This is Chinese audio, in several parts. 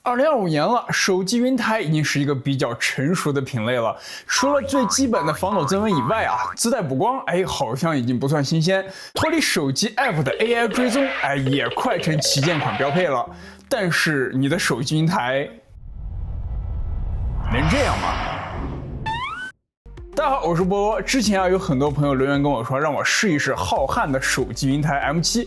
2025年了，手机云台已经是一个比较成熟的品类了。除了最基本的防抖增温以外自带补光，好像已经不算新鲜。脱离手机 App 的 AI 追踪，也快成旗舰款标配了。但是你的手机云台能这样吗？大家好，我是菠萝。之前有很多朋友留言跟我说，让我试一试浩瀚的手机云台 M7，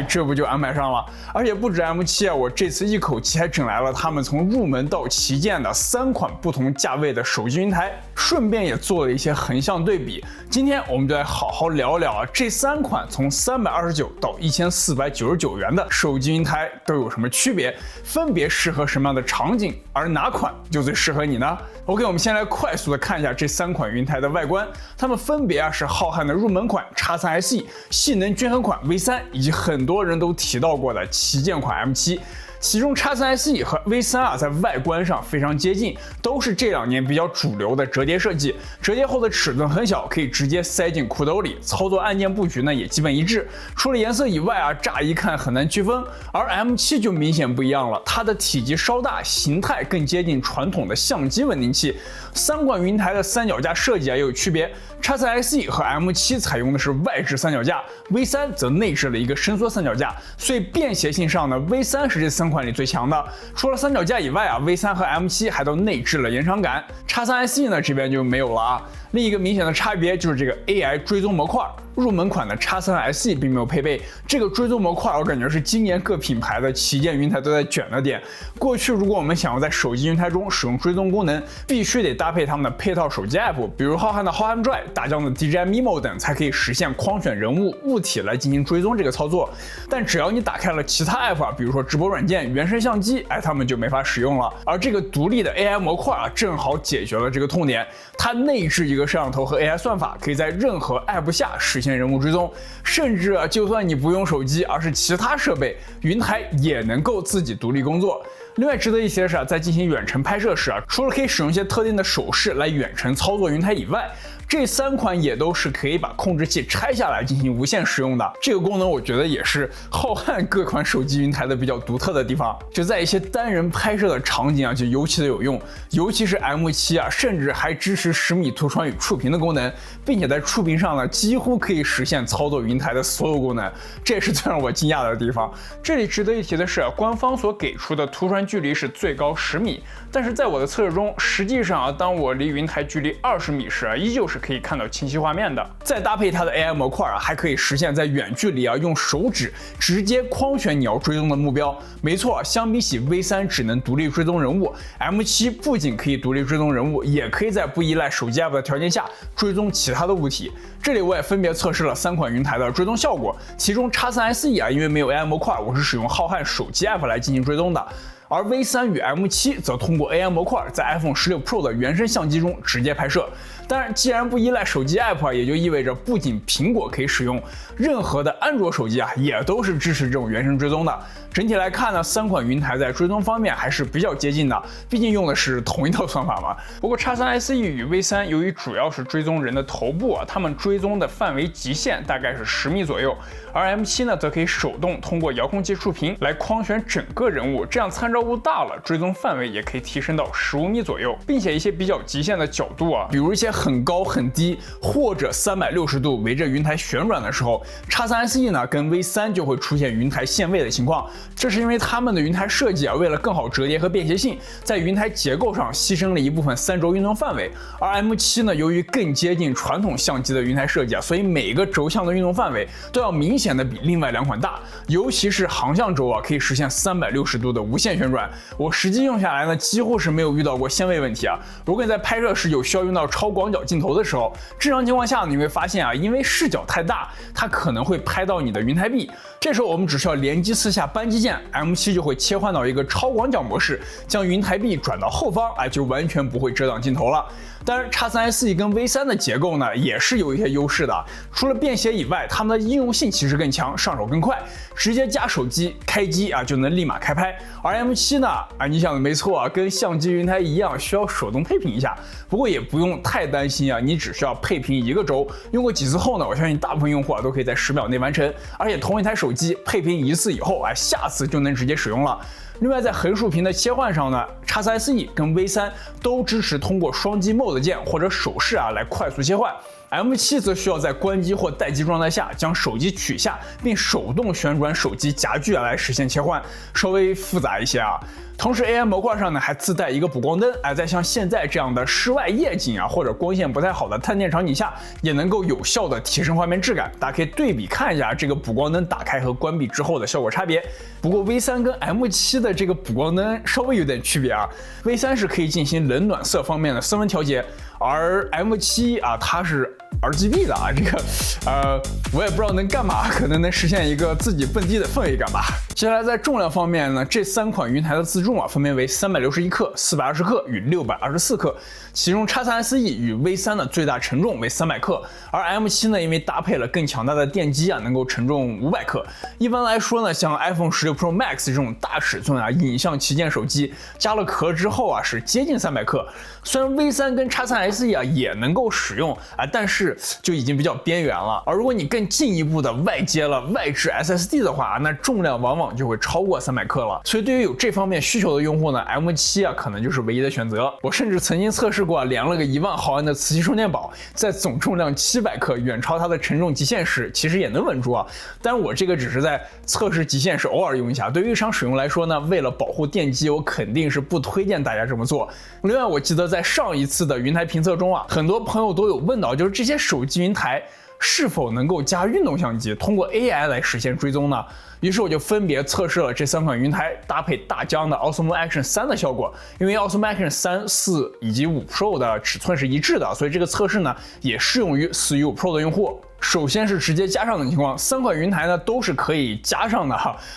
这不就安排上了。而且不止 M7我这次一口气还整来了他们从入门到旗舰的3款不同价位的手机云台，顺便也做了一些横向对比。今天我们就来好好聊聊这3款从329到1499元的手机云台都有什么区别，分别适合什么样的场景，而哪款就最适合你呢？ OK， 我们先来快速的看一下这3款云台的外观，它们分别是浩瀚的入门款 X3 SE、性能均衡款 V3， 以及很多人都提到过的旗舰款 M7。其中 X3 SE 和 V3 在外观上非常接近，都是这2年比较主流的折叠设计。折叠后的尺寸很小，可以直接塞进裤兜里，操作按键布局呢也基本一致。除了颜色以外乍一看很难区分。而 M7 就明显不一样了，它的体积稍大，形态更接近传统的相机稳定器。3款云台的三脚架设计也有区别。X3 SE 和 M7 采用的是外置三脚架 ，V3 则内置了一个伸缩三脚架，所以便携性上呢 ，V3 是这3款里最强的。除了三脚架以外V3 和 M7 还都内置了延长杆。X3 SE 呢这边就没有了另一个明显的差别就是这个 AI 追踪模块，入门款的 X3 SE 并没有配备这个追踪模块，我感觉是今年各品牌的旗舰云台都在卷的点。过去如果我们想要在手机云台中使用追踪功能，必须得搭配他们的配套手机 App， 比如浩瀚的浩瀚 Drive、大疆的 DJI Mimo 等，才可以实现框选人物、物体来进行追踪这个操作。但只要你打开了其他 App， 比如说直播软件、原生相机，他们就没法使用了。而这个独立的 AI 模块正好解决了这个痛点，它内置一个摄像头和 AI 算法，可以在任何 App 下实现人物追踪，甚至就算你不用手机，而是其他设备，云台也能够自己独立工作。另外值得一提的是在进行远程拍摄时除了可以使用一些特定的手势来远程操作云台以外，这3款也都是可以把控制器拆下来进行无线使用的。这个功能我觉得也是浩瀚各款手机云台的比较独特的地方，就在一些单人拍摄的场景就尤其的有用。尤其是 M7 甚至还支持10米图传与触屏的功能，并且在触屏上呢几乎可以实现操作云台的所有功能，这也是最让我惊讶的地方。这里值得一提的是官方所给出的图传距离是最高10米，但是在我的测试中，实际上当我离云台距离20米时依旧是可以看到清晰画面的。再搭配它的 AI 模块还可以实现在远距离用手指直接框选你要追踪的目标。没错，相比起 V3 只能独立追踪人物， M7 不仅可以独立追踪人物，也可以在不依赖手机 App 的条件下追踪其他的物体。这里我也分别测试了3款云台的追踪效果，其中 X3 SE 因为没有 AI 模块，我是使用浩瀚手机 App 来进行追踪的。而 V3 与 M7 则通过 AI 模块在 iPhone 16 Pro 的原生相机中直接拍摄。当然，既然不依赖手机 App， 也就意味着不仅苹果可以使用，任何的安卓手机也都是支持这种原生追踪的。整体来看呢，3款云台在追踪方面还是比较接近的，毕竟用的是同一套算法嘛。不过 X3 SE 与 V3 由于主要是追踪人的头部它们追踪的范围极限大概是10米左右，而 M7 呢则可以手动通过遥控器触屏来框选整个人物，这样参照物大了，追踪范围也可以提升到15米左右，并且一些比较极限的角度比如一些很高很低或者360度围着云台旋转的时候， X3 SE 呢跟 V3 就会出现云台限位的情况。这是因为他们的云台设计为了更好折叠和便携性，在云台结构上牺牲了一部分3轴运动范围。而 M7 呢，由于更接近传统相机的云台设计所以每个轴向的运动范围都要明显的比另外2款大，尤其是航向轴可以实现360度的无限旋转。我实际用下来呢，几乎是没有遇到过限位问题如果你在拍摄时有需要用到超广角镜头的时候，正常情况下你会发现因为视角太大，它可能会拍到你的云台壁。这时候我们只需要连击4下扳机键，M7 就会切换到一个超广角模式，将云台壁转到后方就完全不会遮挡镜头了。当然 X3 SE 跟 V3 的结构呢也是有一些优势的，除了便携以外，它们的应用性其实更强，上手更快，直接夹手机开机啊就能立马开拍。而 M7 呢你想的没错啊，跟相机云台一样需要手动配平一下，不过也不用太担心啊，你只需要配平一个轴，用过几次后呢，我相信大部分用户都可以在10秒内完成，而且同一台手机配平一次以后下次就能直接使用了。另外，在横竖屏的切换上呢 ，X4 SE 跟 V3 都支持通过双击 Mode 键或者手势来快速切换。M7 则需要在关机或待机状态下将手机取下，并手动旋转手机夹具来实现切换，稍微复杂一些啊。同时 AI 模块上呢还自带一个补光灯，在像现在这样的室外夜景或者光线不太好的探店场景下，也能够有效的提升画面质感。大家可以对比看一下这个补光灯打开和关闭之后的效果差别。不过 V3 跟 M7 的这个补光灯稍微有点区别啊。V3 是可以进行冷暖色方面的色温调节，而 M7 它是 RGB 的这个我也不知道能干嘛，可能能实现一个自己蹦迪的氛围感吧。接下来在重量方面呢，这3款云台的自重分别为361克、420克与624克，其中 X3 SE 与 V3 的最大承重为300克，而 M7 呢因为搭配了更强大的电机能够承重500克。一般来说呢，像 iPhone 16 Pro Max 这种大尺寸影像旗舰手机，加了壳之后是接近300克。虽然 V3 跟 X3 SE 也能够使用但是就已经比较边缘了。而如果你更进一步的外接了外置 SSD 的话，那重量往往就会超过300克了。所以对于有这方面需求的用户呢 ，M7 可能就是唯一的选择。我甚至曾经测试过连了个1万毫安的磁吸充电宝，在总重量700克远超它的承重极限时，其实也能稳住但是我这个只是在测试极限时偶尔用一下，对于日常使用来说呢，为了保护电机，我肯定是不推荐大家这么做。另外，我记得在上一次的云台评测中很多朋友都有问到，就是这些手机云台是否能够加运动相机，通过 AI 来实现追踪呢？于是我就分别测试了这3款云台搭配大疆的 Osmo Action 3的效果，因为 Osmo Action 3、4以及5 Pro 的尺寸是一致的，所以这个测试呢也适用于4与5 Pro 的用户。首先是直接加上的情况，3款云台呢都是可以加上的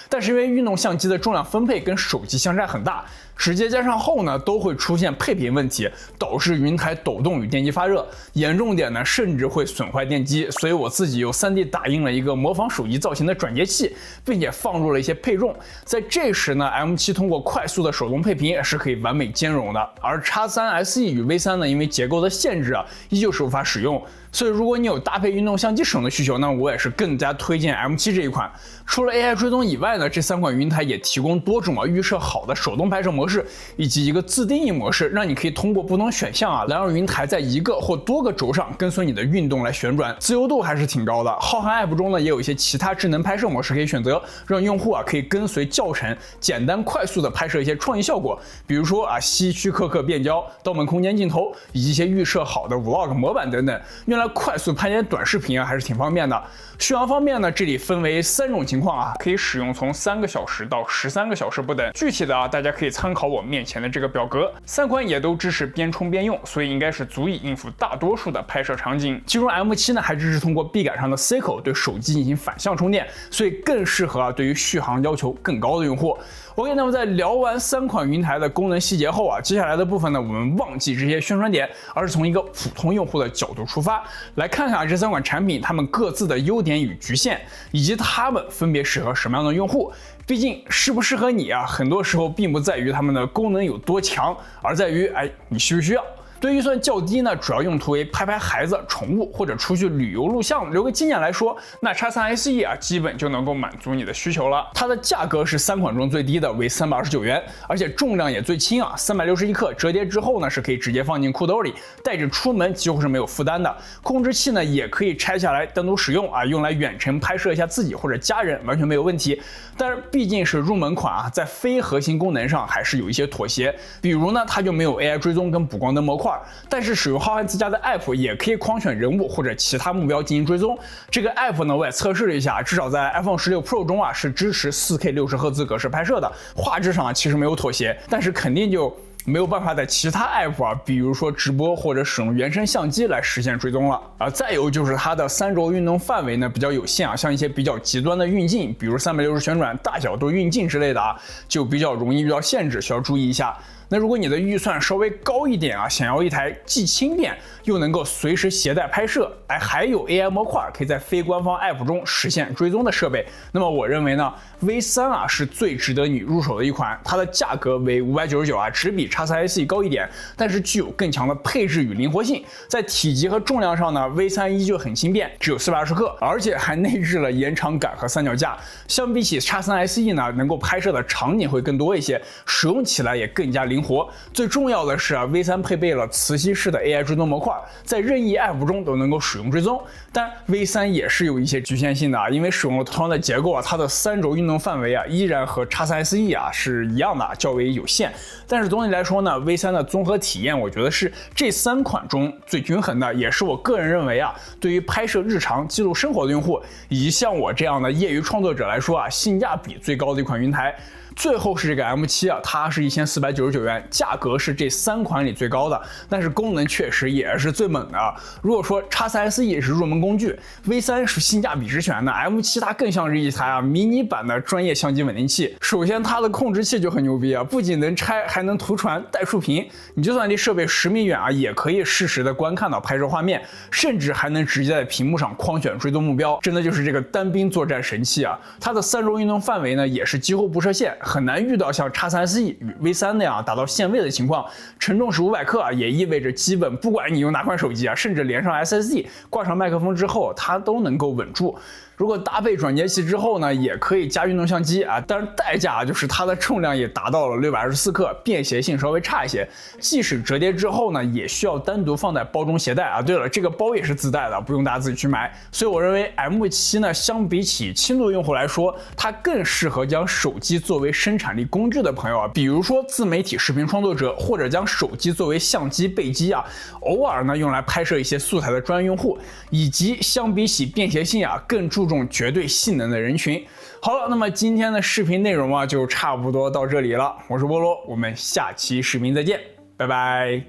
但是因为运动相机的重量分配跟手机相差很大，直接加上后呢都会出现配平问题，导致云台抖动与电机发热，严重点呢甚至会损坏电机。所以我自己又 3D 打印了一个模仿手机造型的转接器，并且放入了一些配重。在这时呢 M7 通过快速的手动配平是可以完美兼容的，而 X3 SE 与 V3 呢因为结构的限制依旧是无法使用。所以如果你有搭配运动相机使用的需求，那我也是更加推荐 M7 这一款。除了 AI 追踪以外呢，这3款云台也提供多种预设好的手动拍摄模式，以及一个自定义模式，让你可以通过不同选项来让云台在一个或多个轴上跟随你的运动来旋转，自由度还是挺高的。浩瀚 App 中呢也有一些其他智能拍摄模式可以选择，让用户可以跟随教程简单快速的拍摄一些创意效果，比如说希区柯克变焦、盗梦空间镜头，以及一些预设好的 Vlog 模板等等，用来快速拍点短视频还是挺方便的。续航方面呢，这里分为3种情况可以使用从3个小时到13个小时不等。具体的大家可以参考我面前的这个表格。3款也都支持边充边用，所以应该是足以应付大多数的拍摄场景。其中 M7 呢还支持通过臂杆上的 C 口对手机进行反向充电，所以更适合对于续航要求更高的用户。OK， 那么在聊完3款云台的功能细节后接下来的部分呢，我们忘记这些宣传点，而是从一个普通用户的角度出发，来看看这3款产品它们各自的优点与局限，以及它们分别适合什么样的用户。毕竟适不适合你很多时候并不在于它们的功能有多强，而在于你需不需要。对预算较低呢，主要用途为拍孩子、宠物或者出去旅游录像留个纪念来说，那 X3 SE 基本就能够满足你的需求了。它的价格是3款中最低的，为329元，而且重量也最轻361克，折叠之后呢是可以直接放进裤兜里，带着出门几乎是没有负担的。控制器呢也可以拆下来单独使用用来远程拍摄一下自己或者家人，完全没有问题。但是毕竟是入门款在非核心功能上还是有一些妥协，比如呢它就没有 AI 追踪跟补光灯模块。但是使用浩瀚自家的 App 也可以框选人物或者其他目标进行追踪。这个 App 呢我也测试了一下，至少在 iPhone 16 Pro 中是支持 4K 60赫兹格式拍摄的，画质上其实没有妥协，但是肯定就没有办法在其他 App 比如说直播或者使用原生相机来实现追踪了。再有就是它的3轴运动范围呢比较有限像一些比较极端的运镜，比如360旋转、大角度运镜之类的就比较容易遇到限制，需要注意一下。那如果你的预算稍微高一点啊，想要一台既轻便又能够随时携带拍摄，还有 AI 模块可以在非官方 App 中实现追踪的设备，那么我认为呢 V3 啊是最值得你入手的一款，它的价格为599啊，只比 X3 SE 高一点，但是具有更强的配置与灵活性。在体积和重量上呢 ，V3 依旧很轻便，只有420克，而且还内置了延长杆和三脚架。相比起 X3 SE 呢，能够拍摄的场景会更多一些，使用起来也更加灵活。最重要的是啊 ，V3 配备了磁吸式的 AI 追踪模块，在任意 App 中都能够使用追踪。但 V3 也是有一些局限性的啊，因为使用了同样的结构啊，它的3轴运动范围啊依然和 X3 SE 啊是一样的，较为有限。但是总体来说呢 ，V3 的综合体验，我觉得是这3款中最均衡的，也是我个人认为啊，对于拍摄日常记录生活的用户，以及像我这样的业余创作者来说啊，性价比最高的一款云台。最后是这个 M7啊，它是1499元，价格是这3款里最高的，但是功能确实也是最猛的。如果说 X3 SE 是入门工具 ，V3 是性价比之选的 ，M7它更像是一台迷你版的专业相机稳定器。首先它的控制器就很牛逼啊，不仅能拆，还能图传带竖屏，你就算离设备10米远啊，也可以适时的观看到拍摄画面，甚至还能直接在屏幕上框选追踪目标，真的就是这个单兵作战神器啊！它的3轴运动范围呢，也是几乎不设限。很难遇到像 X3 SE 与 V3 那样达到限位的情况，承重是500克啊，也意味着基本不管你用哪款手机啊，甚至连上 SSD 挂上麦克风之后，它都能够稳住。如果搭配转接器之后呢，也可以加运动相机啊，但是代价就是它的重量也达到了624克，便携性稍微差一些。即使折叠之后呢，也需要单独放在包中携带啊。对了，这个包也是自带的，不用大家自己去买。所以我认为 M7呢，相比起轻度用户来说，它更适合将手机作为生产力工具的朋友啊，比如说自媒体视频创作者，或者将手机作为相机备机啊，偶尔呢用来拍摄一些素材的专业用户，以及相比起便携性啊，更注重绝对性能的人群。好了，那么今天的视频内容啊，就差不多到这里了。我是菠萝，我们下期视频再见，拜拜。